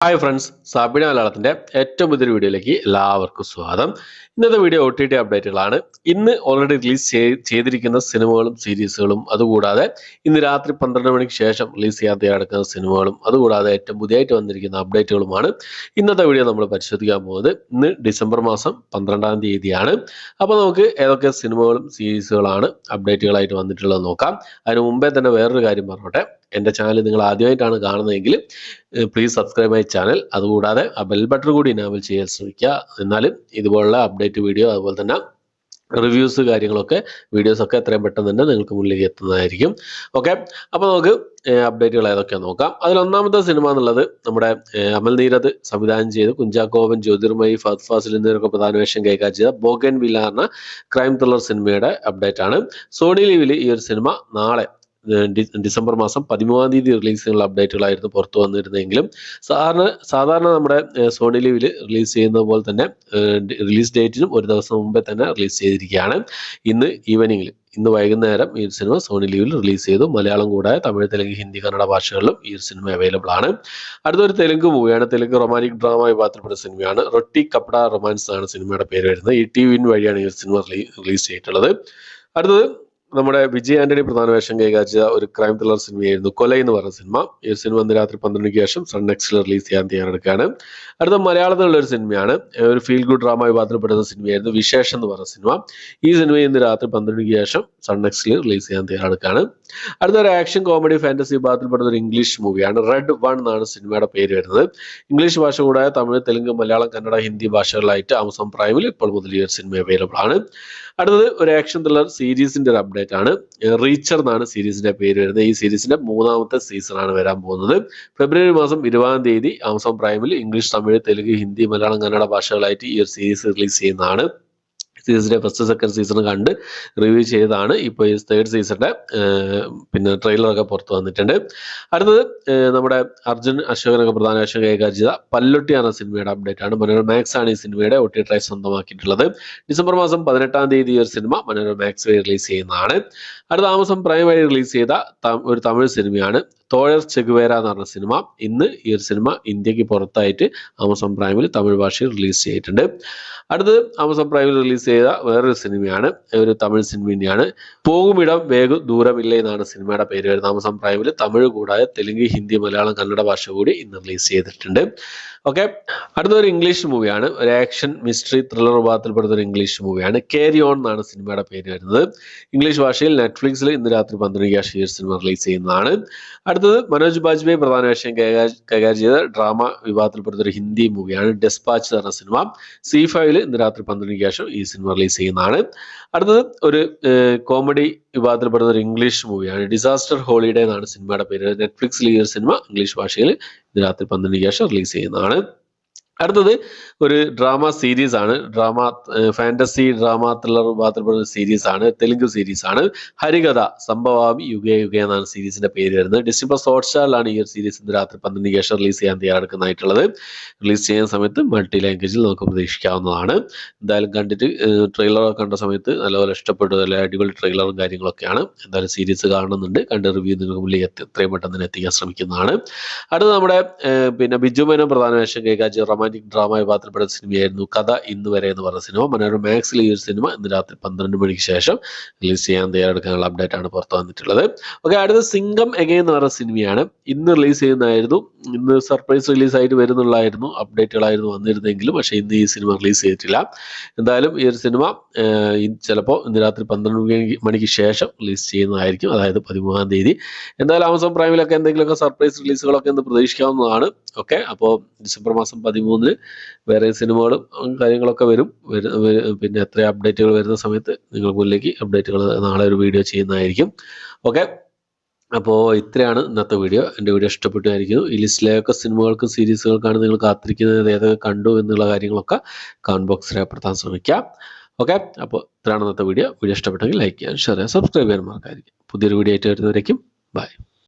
Hi friends, സാബിന മലയാളത്തിന്റെ ഏറ്റവും പുതിയൊരു വീഡിയോയിലേക്ക് എല്ലാവർക്കും സ്വാഗതം. ഇന്നത്തെ വീഡിയോ OTT അപ്ഡേറ്റുകളാണ്. ഇന്ന് ഓൾറെഡി റിലീസ് ചെയ്തിരിക്കുന്ന സിനിമകളും സീരീസുകളും, അതുകൂടാതെ ഇന്ന് രാത്രി 12 മണിക്ക് ശേഷം റിലീസ് ചെയ്യാൻ തയ്യാറെടുക്കുന്ന സിനിമകളും, അതുകൂടാതെ ഏറ്റവും പുതിയതായിട്ട് വന്നിരിക്കുന്ന അപ്ഡേറ്റുകളുമാണ് ഇന്നത്തെ വീഡിയോ നമ്മൾ പരിശോധിക്കാൻ പോകുന്നത്. ഇന്ന് ഡിസംബർ മാസം 12-ാം തീയതിയാണ്. അപ്പോൾ നമുക്ക് ഏതൊക്കെ സിനിമകളും സീരീസുകളാണ് അപ്ഡേറ്റുകളായിട്ട് വന്നിട്ടുള്ളത് നോക്കാം. അതിന് മുമ്പേ തന്നെ വേറൊരു കാര്യം പറഞ്ഞോട്ടെ. എൻ്റെ ചാനൽ നിങ്ങൾ ആദ്യമായിട്ടാണ് കാണുന്നതെങ്കിൽ പ്ലീസ് സബ്സ്ക്രൈബ് മൈ ചാനൽ. അതുകൂടാതെ ആ ബെൽ ബട്ടൺ കൂടി എനേബിൾ ചെയ്യാൻ ശ്രമിക്കുക. എന്നാലും ഇതുപോലുള്ള അപ്ഡേറ്റ് വീഡിയോ, അതുപോലെ തന്നെ റിവ്യൂസ്, കാര്യങ്ങളൊക്കെ വീഡിയോസൊക്കെ എത്രയും പെട്ടെന്ന് തന്നെ നിങ്ങൾക്ക് മുന്നിലേക്ക് എത്തുന്നതായിരിക്കും. ഓക്കെ, അപ്പോൾ നമുക്ക് അപ്ഡേറ്റുകൾ ഏതൊക്കെയാണെന്ന് നോക്കാം. അതിലൊന്നാമത്തെ സിനിമ എന്നുള്ളത് നമ്മുടെ അമൽ നീരദ് സംവിധാനം ചെയ്ത് കുഞ്ചാക്കോവൻ, ജ്യോതിർമയി, ഫഹദ് ഫാസിൽ എന്നിവരൊക്കെ പ്രധാന വേഷം കൈകാര്യം ചെയ്ത ബോഗൻവില്ല എന്ന ക്രൈം ത്രില്ലർ സിനിമയുടെ അപ്ഡേറ്റ് ആണ്. സോണി ലീവിൽ ഈ ഒരു സിനിമ നാളെ ഡിസംബർ മാസം 13-ാം തീയതി റിലീസ് ചെയ്യുന്ന അപ്ഡേറ്റുകളായിരുന്നു പുറത്തു വന്നിരുന്നെങ്കിലും സാധാരണ നമ്മുടെ സോണി ലീവിൽ റിലീസ് ചെയ്യുന്നത് പോലെ തന്നെ റിലീസ് ഡേറ്റിനും ഒരു ദിവസം മുമ്പേ തന്നെ റിലീസ് ചെയ്തിരിക്കുകയാണ്. ഇന്ന് വൈകുന്നേരം ഈ സിനിമ സോണി ലീവിൽ റിലീസ് ചെയ്തു. മലയാളം കൂടാതെ തമിഴ്, തെലുങ്ക്, ഹിന്ദി, കന്നഡ ഭാഷകളിലും ഈ സിനിമ അവൈലബിൾ ആണ്. അടുത്തൊരു തെലുങ്ക് മൂവിയാണ്. തെലുങ്ക് റൊമാൻറ്റിക് ഡ്രാമ വിഭാഗത്തിൽപ്പെട്ട സിനിമയാണ്. റൊട്ടി കപ്പട റൊമാൻസ് ആണ് സിനിമയുടെ പേര് വരുന്നത്. ETV വഴിയാണ് ഈ സിനിമ റിലീസ് ചെയ്തിട്ടുള്ളത്. അടുത്തത് നമ്മുടെ വിജയ് ആന്റണി പ്രധാന വേഷം കൈകാര്യം ചെയ്ത ഒരു ക്രൈം ത്രില്ലർ സിനിമയായിരുന്നു കൊല എന്ന് പറഞ്ഞ സിനിമ. ഈ സിനിമ ഇന്ന് രാത്രി 12 ശേഷം സൺ നെക്സ്റ്റിൽ റിലീസ് ചെയ്യാൻ തയ്യാറെടുക്കുകയാണ്. അടുത്ത മലയാളത്തിലുള്ള ഒരു സിനിമയാണ്. ഒരു ഫീൽ ഗുഡ് ഡ്രാമ വിഭാഗത്തിൽപ്പെടുന്ന സിനിമയായിരുന്നു വിശേഷം എന്ന് പറഞ്ഞ സിനിമ. ഈ സിനിമ ഇന്ന് രാത്രി 12 ശേഷം സൺ നെക്സ്റ്റിൽ റിലീസ് ചെയ്യാൻ തയ്യാറെടുക്കുകയാണ്. അടുത്തൊരു ആക്ഷൻ കോമഡി ഫാന്റസി വിഭാഗത്തിൽപ്പെടുന്ന ഒരു ഇംഗ്ലീഷ് മൂവിയാണ്. റെഡ് 1 എന്നാണ് സിനിമയുടെ പേര് വരുന്നത്. ഇംഗ്ലീഷ് ഭാഷ കൂടാതെ തമിഴ്, തെലുങ്ക്, മലയാളം, കന്നഡ, ഹിന്ദി ഭാഷകളിലായിട്ട് ആമസോൺ പ്രൈമിൽ ഇപ്പോൾ മുതൽ ഈ ഒരു സിനിമ അവൈലബിൾ ആണ്. അടുത്തത് ഒരു ആക്ഷൻ ത്രില്ലർ സീരീസിന്റെ ഒരു അപ്ഡേറ്റ് ആണ്. റീച്ചർ എന്നാണ് സീരീസിന്റെ പേര് വരുന്നത്. ഈ സീരീസിന്റെ 3-ാമത്തെ സീസൺ ആണ് വരാൻ പോകുന്നത്. ഫെബ്രുവരി മാസം 20-ാം തീയതി ആമസോൺ പ്രൈമിൽ ഇംഗ്ലീഷ്, തമിഴ്, തെലുങ്ക്, ഹിന്ദി, മലയാളം, കന്നഡ ഭാഷകളായിട്ട് ഈ ഒരു സീരീസ് റിലീസ് ചെയ്യുന്നതാണ്. സീരീസിന്റെ ഫസ്റ്റ്, സെക്കൻഡ് സീസൺ കണ്ട് റിവ്യൂ ചെയ്താണ്. ഇപ്പോൾ ഈ തേർഡ് സീസണിന്റെ ട്രെയിലറൊക്കെ പുറത്തു വന്നിട്ടുണ്ട്. അടുത്തത് നമ്മുടെ അർജുൻ അശോകനൊക്കെ പ്രധാന വേഷം കൈകാര്യം ചെയ്ത പല്ലുട്ടി എന്ന സിനിമയുടെ അപ്ഡേറ്റ് ആണ്. മനോരമ മാക്സ് ആണ് ഈ സിനിമയുടെ OTT റൈറ്റ്സ് സ്വന്തമാക്കിയിട്ടുള്ളത്. ഡിസംബർ മാസം 18-ാം തീയതി ഈ ഒരു സിനിമ മനോരമ മാക്സ് വഴി റിലീസ് ചെയ്യുന്നതാണ്. അടുത്ത ആമസോൺ പ്രൈം വഴി റിലീസ് ചെയ്ത ഒരു തമിഴ് സിനിമയാണ് തോഴർ ചെഗുവേര എന്ന് പറഞ്ഞ സിനിമ. ഇന്ന് ഈ ഒരു സിനിമ ഇന്ത്യക്ക് പുറത്തായിട്ട് ആമസോൺ പ്രൈമിൽ തമിഴ് ഭാഷയിൽ റിലീസ് ചെയ്തിട്ടുണ്ട്. അടുത്തത് ആമസോൺ പ്രൈമിൽ റിലീസ് ചെയ്ത വേറൊരു സിനിമയാണ്. ഒരു തമിഴ് സിനിമ തന്നെയാണ്. പോകുമിടം വേഗം ദൂരമില്ല എന്നാണ് സിനിമയുടെ പേര് വരുന്നത്. ആമസോൺ പ്രൈമിൽ തമിഴ് കൂടാതെ തെലുങ്ക്, ഹിന്ദി, മലയാളം, കന്നഡ ഭാഷ കൂടി ഇന്ന് റിലീസ് ചെയ്തിട്ടുണ്ട്. ഓക്കെ, അടുത്തൊരു ഇംഗ്ലീഷ് മൂവിയാണ്. ഒരു ആക്ഷൻ മിസ്റ്ററി ത്രില്ലർ വിഭാഗത്തിൽപ്പെടുന്ന ഒരു ഇംഗ്ലീഷ് മൂവിയാണ്. ക്യാരി ഓൺ എന്നാണ് സിനിമയുടെ പേര് വരുന്നത്. ഇംഗ്ലീഷ് ഭാഷയിൽ നെറ്റ്ഫ്ലിക്സിൽ ഇന്ന് രാത്രി 12 ശേഷം ഈ സിനിമ റിലീസ് ചെയ്യുന്നതാണ്. അടുത്തത് മനോജ് ബാജ്പേയി പ്രധാന വേഷം കൈകാര്യം ചെയ്ത ഡ്രാമ വിഭാഗത്തിൽപ്പെടുന്ന ഒരു ഹിന്ദി മൂവിയാണ്. ഡെസ്പാച്ച് എന്ന സിനിമ. C5 ഇന്ന് രാത്രി 12 ശേഷം ഈ സിനിമ റിലീസ് ചെയ്യുന്നതാണ്. അടുത്തത് ഒരു കോമഡി വിഭാഗത്തിൽപ്പെടുന്ന ഒരു ഇംഗ്ലീഷ് മൂവിയാണ്. ഡിസാസ്റ്റർ ഹോളിഡേ എന്നാണ് സിനിമയുടെ പേര്. നെറ്റ്ഫ്ലിക്സിൽ ഈ ഒരു സിനിമ ഇംഗ്ലീഷ് ഭാഷയിൽ ഇന്ന് രാത്രി 12 ശേഷം റിലീസ് ചെയ്യുന്നതാണ്. അടുത്തത് ഒരു ഡ്രാമ സീരീസ് ആണ്. ഫാന്റസി ഡ്രാമ ത്രില്ലർ വിഭാഗത്തിൽപ്പെടുന്ന സീരീസ് ആണ്. തെലുങ്ക് സീരീസ് ആണ്. ഹരികഥ സംഭവാമി യുഗേ യുഗേ എന്നാണ് സീരീസിന്റെ പേര് വരുന്നത്. ഡിസ്നി+ ഹോട്ട്സ്റ്റാറിലാണ് ഈ ഒരു സീരീസ് ഇന്ന് രാത്രി 12 ശേഷം റിലീസ് ചെയ്യാൻ തയ്യാറെടുക്കുന്നതായിട്ടുള്ളത്. റിലീസ് ചെയ്യുന്ന സമയത്ത് മൾട്ടി ലാംഗ്വേജിൽ നമുക്ക് പ്രതീക്ഷിക്കാവുന്നതാണ്. എന്തായാലും കണ്ടിട്ട് ട്രെയിലറൊക്കെ കണ്ട സമയത്ത് നല്ലപോലെ ഇഷ്ടപ്പെട്ടു. നല്ല അടിപൊളി ട്രെയിലറും കാര്യങ്ങളൊക്കെയാണ്. എന്തായാലും സീരീസ് കാണുന്നുണ്ട്. കണ്ട് റിവ്യൂ നിങ്ങൾക്ക് മുന്നിൽ എത്രയും പെട്ടെന്ന് തന്നെ എത്തിക്കാൻ ശ്രമിക്കുന്നതാണ്. അടുത്ത നമ്മുടെ ബിജു മേനോൻ പ്രധാന വേഷം കൈകാര്യം റൊമാൻറ്റിക് ഡ്രാമ വിഭാഗത്തിൽപ്പെടുന്ന സിനിമയായിരുന്നു കഥ ഇന്ന് വരെ എന്ന് പറഞ്ഞ സിനിമ. മനോരമ മാക്സിൽ ഈ ഒരു സിനിമ ഇന്ന് രാത്രി 12 മണിക്ക് ശേഷം റിലീസ് ചെയ്യാൻ തയ്യാറെടുക്കാനുള്ള അപ്ഡേറ്റ് ആണ് പുറത്തു വന്നിട്ടുള്ളത്. ഓക്കെ, അടുത്ത സിംഗം എഗെയിൻ എന്ന് പറഞ്ഞ സിനിമയാണ്. ഇന്ന് റിലീസ് ചെയ്യുന്നതായിരുന്നു. ഇന്ന് സർപ്രൈസ് റിലീസ് ആയിട്ട് വരുന്നുള്ളായിരുന്നു. അപ്ഡേറ്റുകളായിരുന്നു വന്നിരുന്നെങ്കിലും പക്ഷേ ഇന്ന് ഈ സിനിമ റിലീസ് ചെയ്തിട്ടില്ല. എന്തായാലും ഈ ഒരു സിനിമ ചിലപ്പോൾ ഇന്ന് രാത്രി 12 മണിക്ക് ശേഷം റിലീസ് ചെയ്യുന്നതായിരിക്കും, അതായത് 13-ാം തീയതി. എന്തായാലും ആമസോൺ പ്രൈമിലൊക്കെ എന്തെങ്കിലുമൊക്കെ സർപ്രൈസ് റിലീസുകളൊക്കെ ഇന്ന് പ്രതീക്ഷിക്കാവുന്നതാണ്. ഓക്കെ, അപ്പോൾ ഡിസംബർ മാസം 13 വേറെ സിനിമകളും കാര്യങ്ങളൊക്കെ വരും. എത്ര അപ്ഡേറ്റുകൾ വരുന്ന സമയത്ത് നിങ്ങൾ മുന്നിലേക്ക് അപ്ഡേറ്റുകൾ നാളെ ഒരു വീഡിയോ ചെയ്യുന്നതായിരിക്കും. ഓക്കെ, അപ്പോൾ ഇത്രയാണ് ഇന്നത്തെ വീഡിയോ. എൻ്റെ വീഡിയോ ഇഷ്ടപ്പെട്ടായിരിക്കുന്നു. ഈ ലിസ്റ്റിലെയൊക്കെ സിനിമകൾക്കും സീരീസുകൾക്കാണ് നിങ്ങൾ കാത്തിരിക്കുന്നത്, ഏതൊക്കെ കണ്ടു എന്നുള്ള കാര്യങ്ങളൊക്കെ കമന്റ് ബോക്സിൽ രേഖപ്പെടുത്താൻ ശ്രമിക്കാം. ഓക്കെ, അപ്പോൾ ഇത്രയാണ് ഇന്നത്തെ വീഡിയോ. വീഡിയോ ഇഷ്ടപ്പെട്ടെങ്കിൽ ലൈക്ക് ചെയ്യാൻ, ഷെയർ ചെയ്യാൻ, സബ്സ്ക്രൈബ് ചെയ്യാൻ മറക്കാതിരിക്കും. പുതിയൊരു വീഡിയോ ആയിട്ട് വരുന്നവരേക്കും ബൈ.